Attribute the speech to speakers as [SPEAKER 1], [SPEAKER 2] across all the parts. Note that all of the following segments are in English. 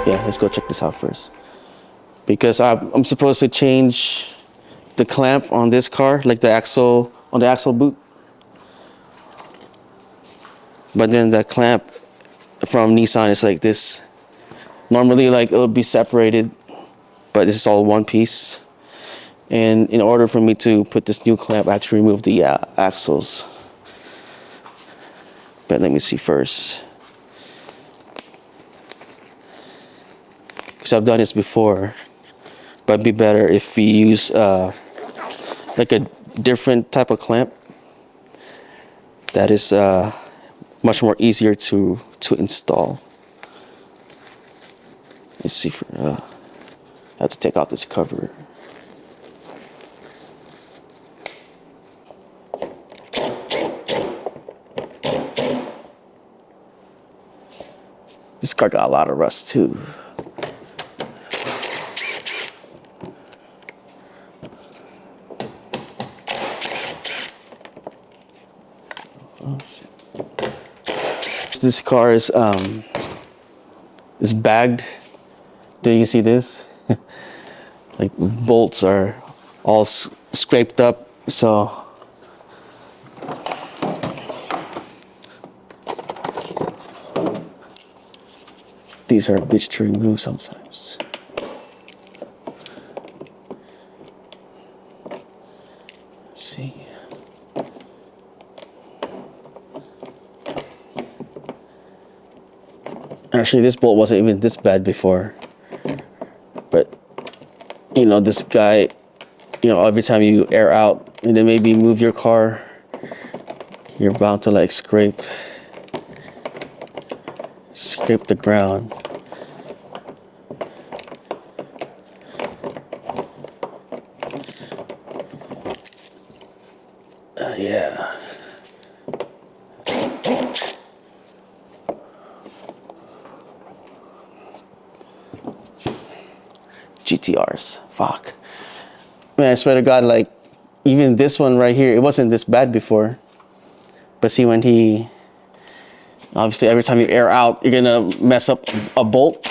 [SPEAKER 1] Yeah, let's go check this out first. Because I'm supposed to change the clamp on this car, like the axle, on the axle boot. But then the clamp from Nissan is like this. Normally, like, it'll be separated, but this is all one piece. And in order for me to put this new clamp, I have to remove the axles. But let me see first. Because I've done this before. But it'd be better if we use like a different type of clamp that is much more easier to install. Let's see. I have to take off this cover. This car got a lot of rust too. This car is bagged. Do you see this? Like, bolts are all scraped up, so these are a bitch to remove sometimes. Let's see. Actually, this bolt wasn't even this bad before. But, you know, this guy, you know, every time you air out and then maybe move your car, you're bound to like scrape the ground. Yeah. GTRs, fuck. Man, I swear to God, like, even this one right here, it wasn't this bad before. But see, when he, obviously every time you air out, you're gonna mess up a bolt.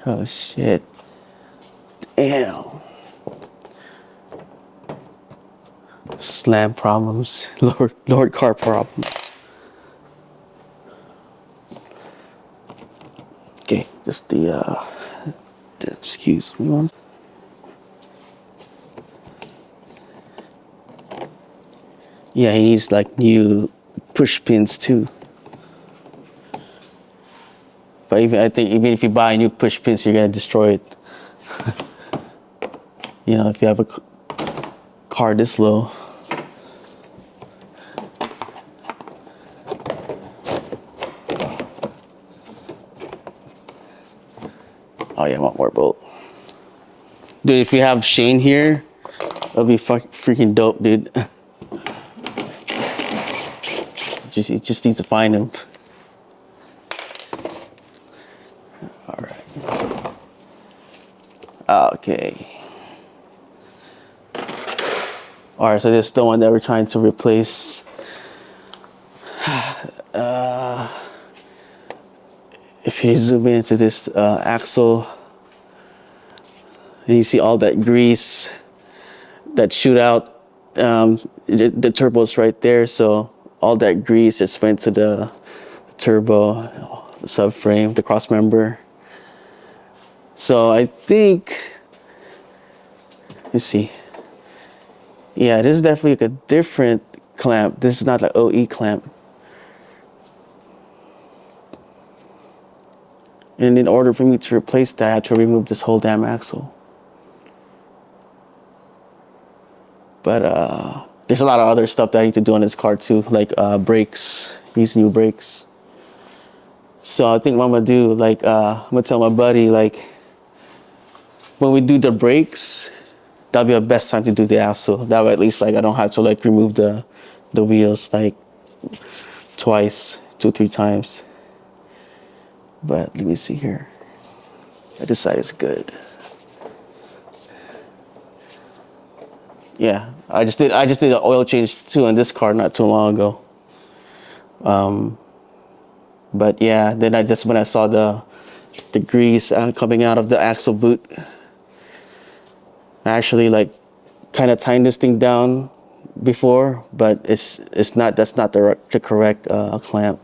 [SPEAKER 1] Oh shit. Damn. Slam problems, lowered car problems. Okay, just the excuse me one. Yeah, he needs like new push pins too. But I think even if you buy new push pins, you're gonna destroy it. You know, if you have a car this low. Oh yeah, one more bolt. Dude, if we have Shane here, that'll be freaking dope, dude. Just needs to find him. All right. Okay. All right, so this is the one that we're trying to replace. If you zoom into this axle, and you see all that grease that shoot out, the turbo's right there, so all that grease just went to the turbo, the subframe, the cross member. So I think, let's see. Yeah, this is definitely like a different clamp. This is not like OE clamp. And in order for me to replace that, I had to remove this whole damn axle. But there's a lot of other stuff that I need to do on this car too, like brakes, these new brakes. So I think what I'm gonna do, like, I'm gonna tell my buddy, like, when we do the brakes, that'll be the best time to do the axle. That way at least, like, I don't have to like remove the wheels like twice, 2-3 times. But let me see here. This side is good. yeah, I just did an oil change too on this car not too long ago. But yeah, then when I saw the grease coming out of the axle boot, I actually like kind of tightened this thing down before, but that's not the correct clamp.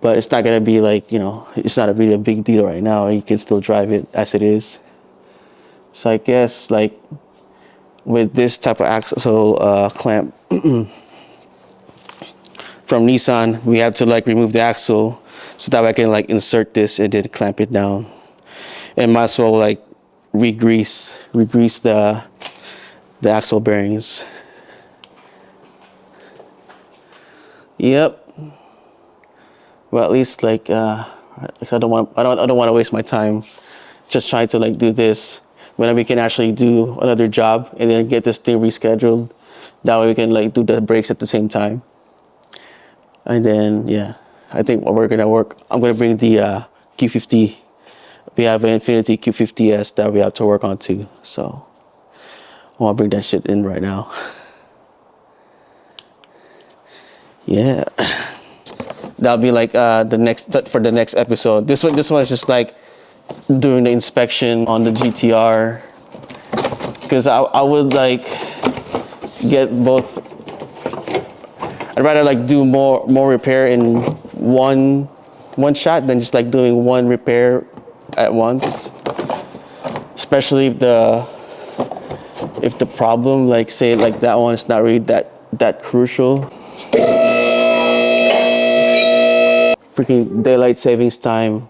[SPEAKER 1] But it's not gonna be like, you know, it's not really a big deal right now. You can still drive it as it is. So I guess like with this type of axle clamp from Nissan, we have to like remove the axle so that I can like insert this and then clamp it down. And might as well like re-grease the axle bearings. Yep. Well, at least like I don't want to waste my time just trying to like do this when we can actually do another job and then get this thing rescheduled. That way we can like do the brakes at the same time. And then yeah, I think what we're gonna work. I'm gonna bring the Q50. We have an Infiniti Q50S that we have to work on too. So I want to bring that shit in right now. Yeah. That'll be like the next episode. This one is just like doing the inspection on the GTR, because I would like get both. I'd rather like do more repair in one shot than just like doing one repair at once. Especially if the problem, like say like that one is not really that crucial. Freaking daylight savings time.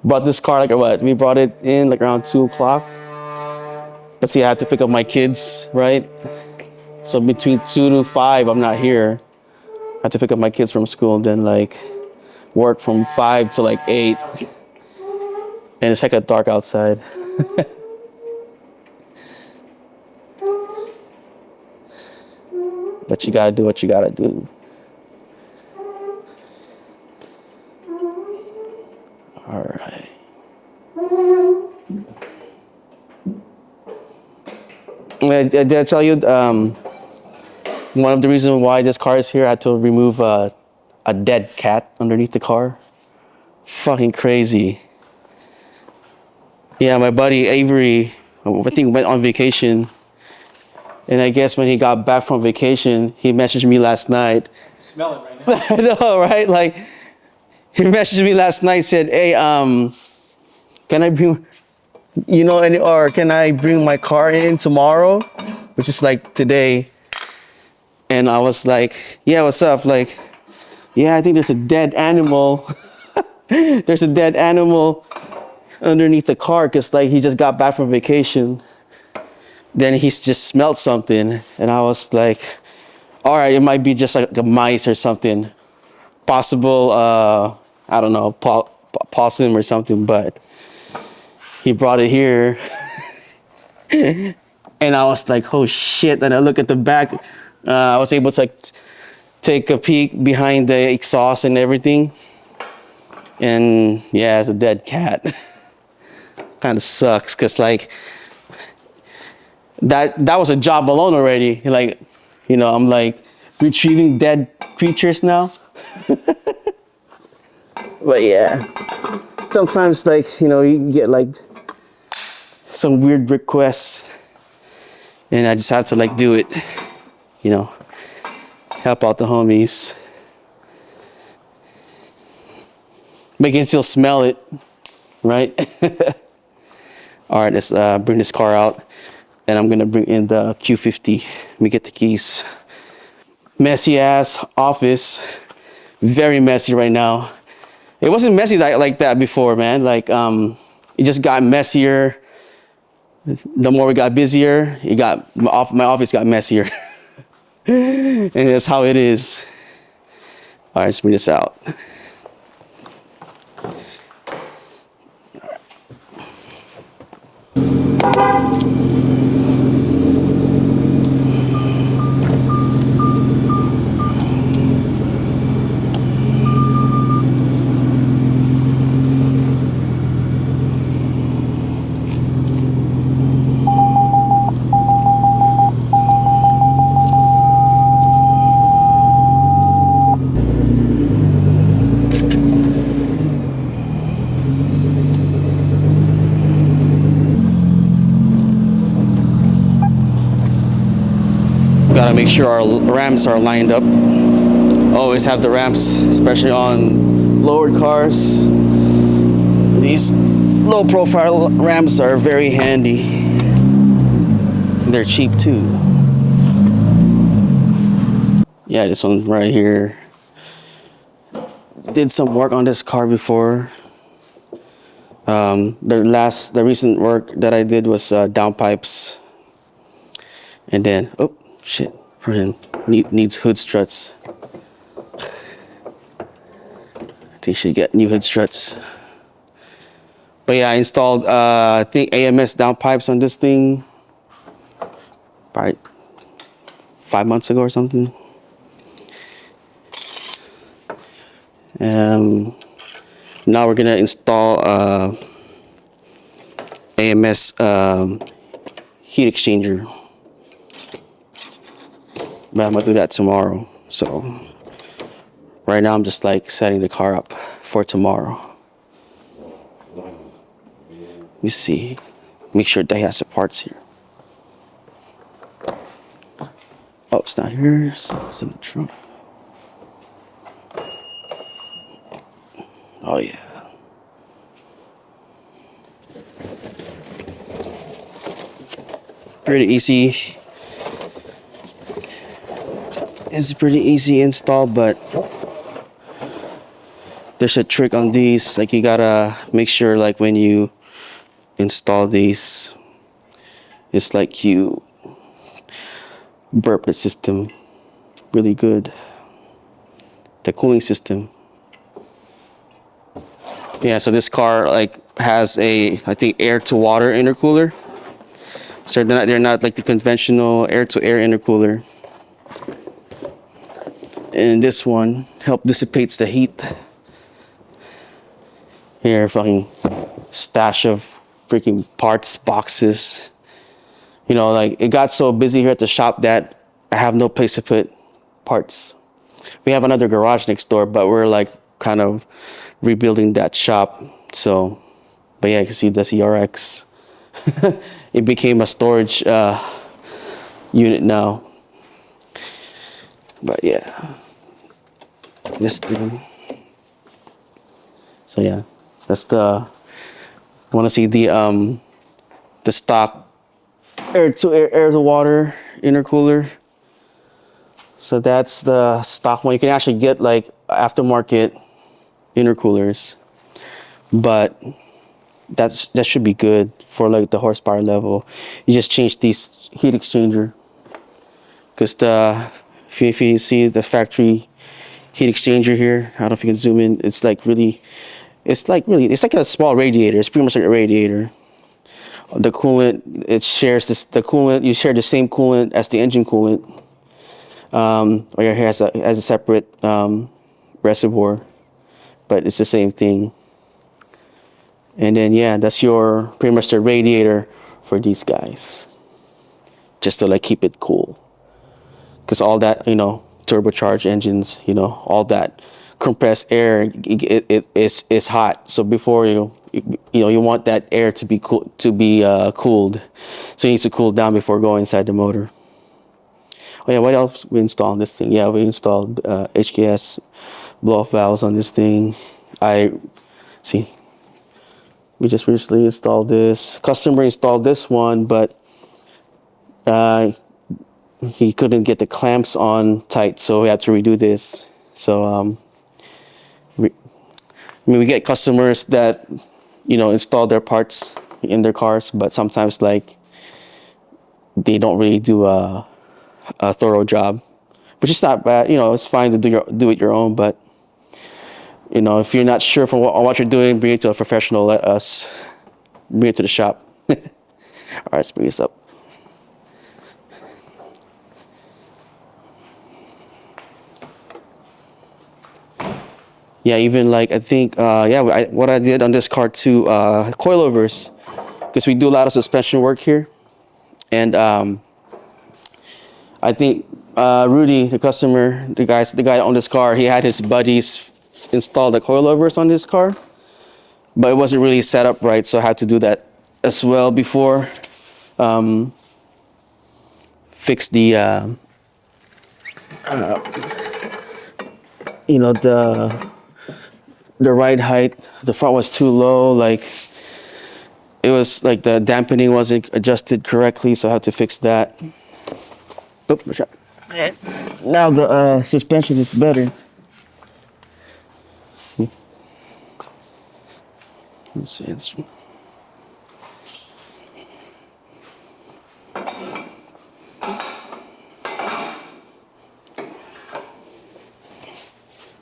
[SPEAKER 1] Brought this car like what? We brought it in like around 2 o'clock. But see, I have to pick up my kids, right? So between 2 to 5, I'm not here. I have to pick up my kids from school and then like work from 5 to like 8. And it's like a dark outside. But you gotta do what you gotta do. All right. Did I tell you one of the reasons why this car is here? I had to remove a dead cat underneath the car. Fucking crazy. Yeah, my buddy Avery, I think went on vacation. And I guess when he got back from vacation, he messaged me last night.
[SPEAKER 2] You smell it right now.
[SPEAKER 1] I know, right? Like, he messaged me last night, said, "Hey, can I bring, or can I bring my car in tomorrow?" Which is like today. And I was like, "Yeah, what's up?" Like, "Yeah, I think there's a dead animal. There's a dead animal underneath the car because like he just got back from vacation. Then he's just smelled something." And I was like, "All right, it might be just like a mice or something. Possible, I don't know, possum or something," but he brought it here. And I was like, "Oh shit." And I look at the back. I was able to like take a peek behind the exhaust and everything. And yeah, it's a dead cat. Kind of sucks because like that was a job alone already. Like, I'm like retrieving dead creatures now. But yeah, sometimes like, you get like some weird requests and I just have to like do it, help out the homies. But you can still smell it, right? All right, let's bring this car out and I'm gonna bring in the Q50. Let me get the keys. Messy ass office, very messy right now. It wasn't messy like that before, man. Like, it just got messier. The more we got busier, my office got messier. And that's how it is. All right, let's bring this out. Gotta make sure our ramps are lined up. Always have the ramps, especially on lowered cars. These low profile ramps are very handy. They're cheap too. Yeah, this one right here. Did some work on this car before. The recent work that I did was downpipes. And then, oh shit, needs hood struts. I think should get new hood struts. But yeah, I installed I think AMS downpipes on this thing probably 5 months ago or something. Now we're gonna install AMS heat exchanger. But I'm gonna do that tomorrow. So right now I'm just like setting the car up for tomorrow. Let me see. Make sure they has the parts here. Oh, it's not here, so it's in the trunk. Oh yeah. Pretty easy. It's pretty easy install, but there's a trick on these. Like you gotta make sure like when you install these, it's like you burp the system really good. The cooling system. Yeah, so this car like has a, I think, air to water intercooler. So they're not like the conventional air to air intercooler. And this one dissipates the heat. Here, fucking stash of freaking parts boxes. You know, like it got so busy here at the shop that I have no place to put parts. We have another garage next door, but we're like kind of rebuilding that shop. So, but yeah, you can see the CRX. It became a storage unit now. But yeah, this thing. So yeah, that's the. Want to see the stock air to water intercooler. So that's the stock one. You can actually get like aftermarket intercoolers, but that should be good for like the horsepower level. You just change these heat exchanger, because if you see the factory heat exchanger here, I don't know if you can zoom in. It's like a small radiator. It's pretty much like a radiator. The coolant, you share the same coolant as the engine coolant. Or your hair has a separate reservoir, but it's the same thing. And then yeah, that's pretty much the radiator for these guys, just to like keep it cool. Because all that, turbocharged engines, all that compressed air, it's hot. So before you want that air to be cooled. So it needs to cool down before going inside the motor. Oh yeah, what else we installed on this thing? Yeah, we installed HKS blow-off valves on this thing. We just recently installed this. Customer installed this one, but he couldn't get the clamps on tight, so we had to redo this. So we get customers that install their parts in their cars, but sometimes like they don't really do a thorough job, which is not bad. It's fine to do it your own, but if you're not sure from what you're doing, bring it to a professional. Let us bring it to the shop. All right, let's bring this up. Yeah, even like I think what I did on this car too, coilovers, because we do a lot of suspension work here, and I think Rudy, the customer, the guy on this car, he had his buddies install the coilovers on his car, but it wasn't really set up right, so I had to do that as well before fix the you know, the ride height, the front was too low. Like it was like the dampening wasn't adjusted correctly, so I had to fix that. Oops, now the suspension is better. Let's see.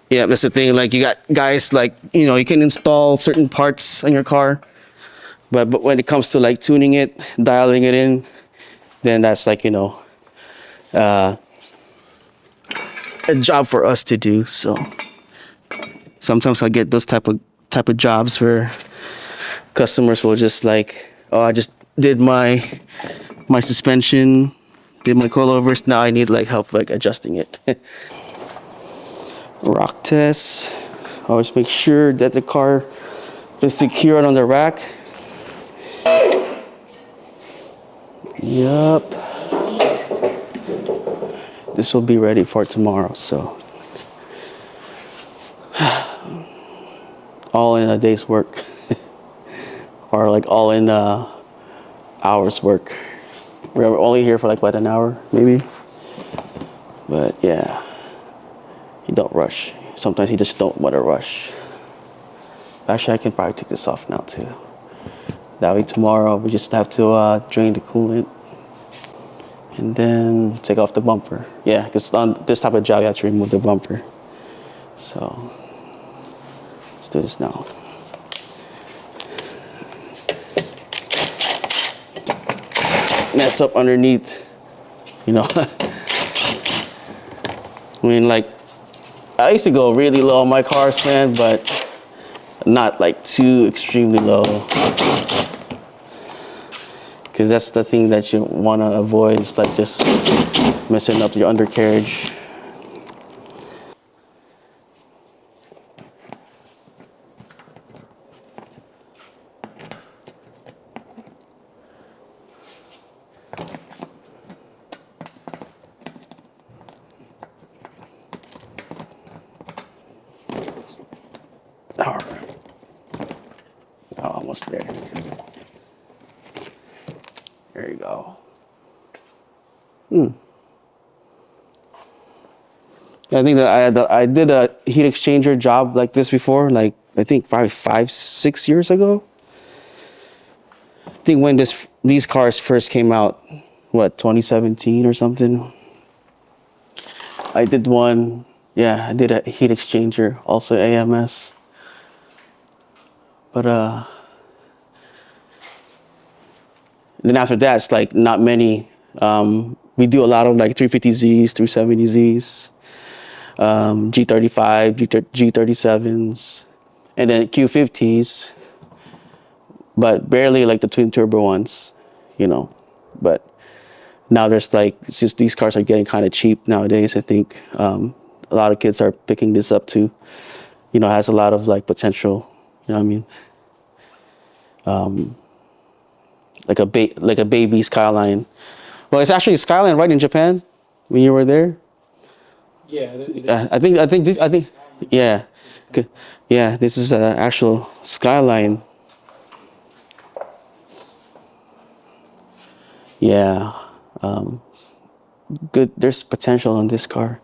[SPEAKER 1] Yeah, that's the thing. Like you got guys like, you know, you can install certain parts on your car, but when it comes to like tuning it, dialing it in, then that's like, you know, a job for us to do. So sometimes I get those type of jobs where customers will just like, oh, I just did my suspension, did my coilovers. Now I need like help like adjusting it. Rock test. Always make sure that the car is secured on the rack. Yup. This will be ready for tomorrow, so all in a day's work. Or like all in hours work. We're only here for like what, an hour maybe, but yeah, you don't rush. Sometimes you just don't want to rush. Actually, I can probably take this off now too. That way tomorrow we just have to drain the coolant and then take off the bumper. Yeah, because on this type of job you have to remove the bumper. So let's do this now. Mess up underneath, you know. I mean, like, I used to go really low on my cars, man, but not like too extremely low. Because that's the thing that you want to avoid. It's like just messing up your undercarriage. All right. Almost there. There you go. I think that I did a heat exchanger job like this before, like I think probably 5-6 years ago. I think when these cars first came out, what, 2017 or something. I did one. Yeah, I did a heat exchanger, also AMS. But then after that, it's like not many. We do a lot of like 350Zs, 370Zs, G35, G37s, and then Q50s, but barely like the twin turbo ones, you know. But now there's like, since these cars are getting kind of cheap nowadays, I think a lot of kids are picking this up too. You know, it has a lot of like potential, you know what I mean? Like a baby Skyline. Well, it's actually a Skyline, right, in Japan when you were there.
[SPEAKER 2] Yeah,
[SPEAKER 1] I think, yeah, yeah. This is an actual Skyline. Yeah, good. There's potential on this car.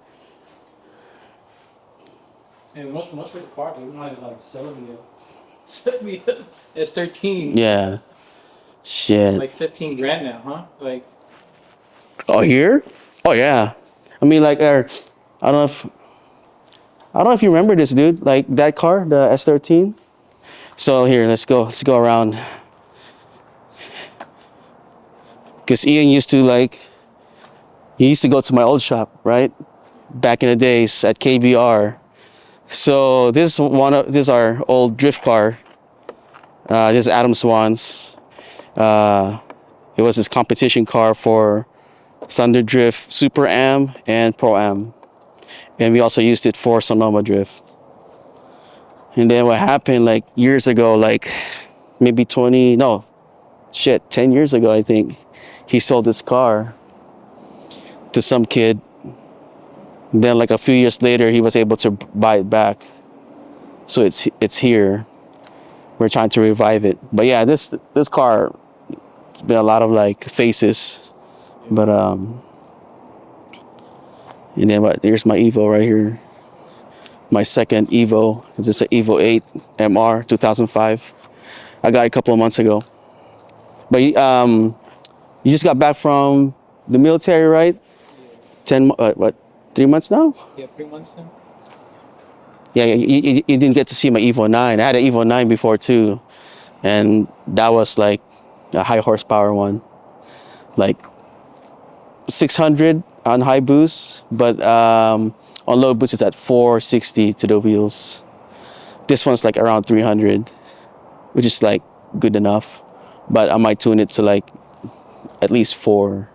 [SPEAKER 2] and most of the car, they might like selling me a S13.
[SPEAKER 1] Yeah, shit.
[SPEAKER 2] Like 15 grand now, huh? Like,
[SPEAKER 1] Oh, here? Oh, yeah. I mean, like, I don't know if you remember this, dude. Like that car, the S13. So here, let's go around. Cause Ian used to go to my old shop, right? Back in the days at KBR. So this is our old drift car. This is Adam Swan's. It was his competition car for Thunder Drift Super Am and Pro Am. And we also used it for Sonoma Drift. And then what happened like years ago, like maybe 10 years ago, I think, he sold this car to some kid. Then like a few years later, he was able to buy it back. So it's here. We're trying to revive it. But yeah, this car, it's been a lot of like faces. But and then here's my Evo right here. My second Evo. It's an Evo 8 MR 2005. I got it a couple of months ago. But you just got back from the military, right? 3 months now?
[SPEAKER 2] Yeah, 3 months now.
[SPEAKER 1] Yeah, you didn't get to see my Evo 9. I had an Evo 9 before too. And that was like a high horsepower one. Like 600 on high boost, but on low boost it's at 460 to the wheels. This one's like around 300, which is like good enough. But I might tune it to like at least 4.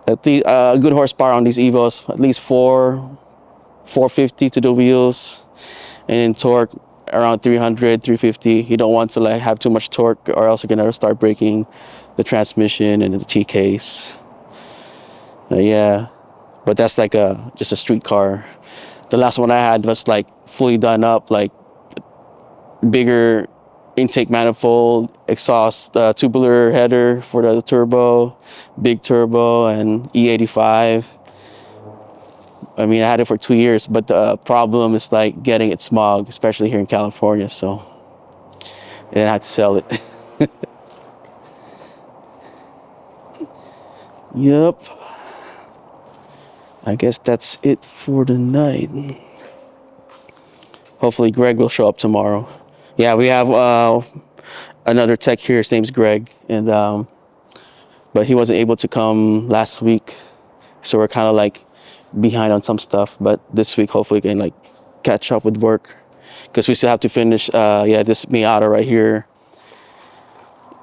[SPEAKER 1] At least good horsepower on these Evos, at least 450 to the wheels, and in torque around 300, 350. You don't want to like have too much torque, or else you're gonna start breaking the transmission and the T case. Yeah, but that's like just a street car. The last one I had was like fully done up, like bigger intake manifold, exhaust tubular header for the turbo, big turbo, and E85. I mean, I had it for 2 years, but the problem is like getting it smog, especially here in California. So I didn't have to sell it. Yep. I guess that's it for the night. Hopefully Greg will show up tomorrow. Yeah, we have another tech here. His name's Greg, and but he wasn't able to come last week, so we're kind of like behind on some stuff. But this week, hopefully, we can like catch up with work, because we still have to finish. This Miata right here,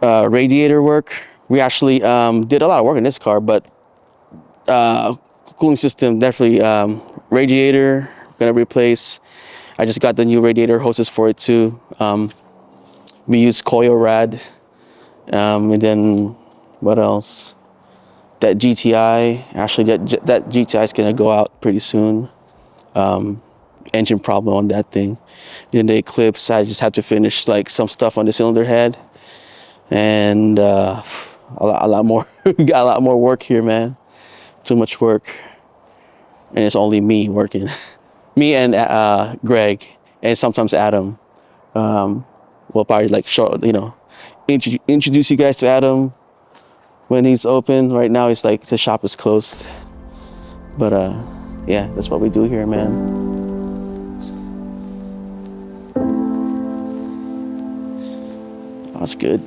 [SPEAKER 1] radiator work. We actually did a lot of work in this car, but cooling system definitely radiator gonna replace. I just got the new radiator hoses for it too. We use Koyo Rad, and then what else? That GTI. Actually, that GTI is gonna go out pretty soon. Engine problem on that thing. Then the Eclipse, I just have to finish like some stuff on the cylinder head, and a lot more. We got a lot more work here, man. Too much work, and it's only me working. Me and Greg, and sometimes Adam. We'll probably like introduce you guys to Adam when he's open. Right now, it's like the shop is closed. But yeah, that's what we do here, man. That's good.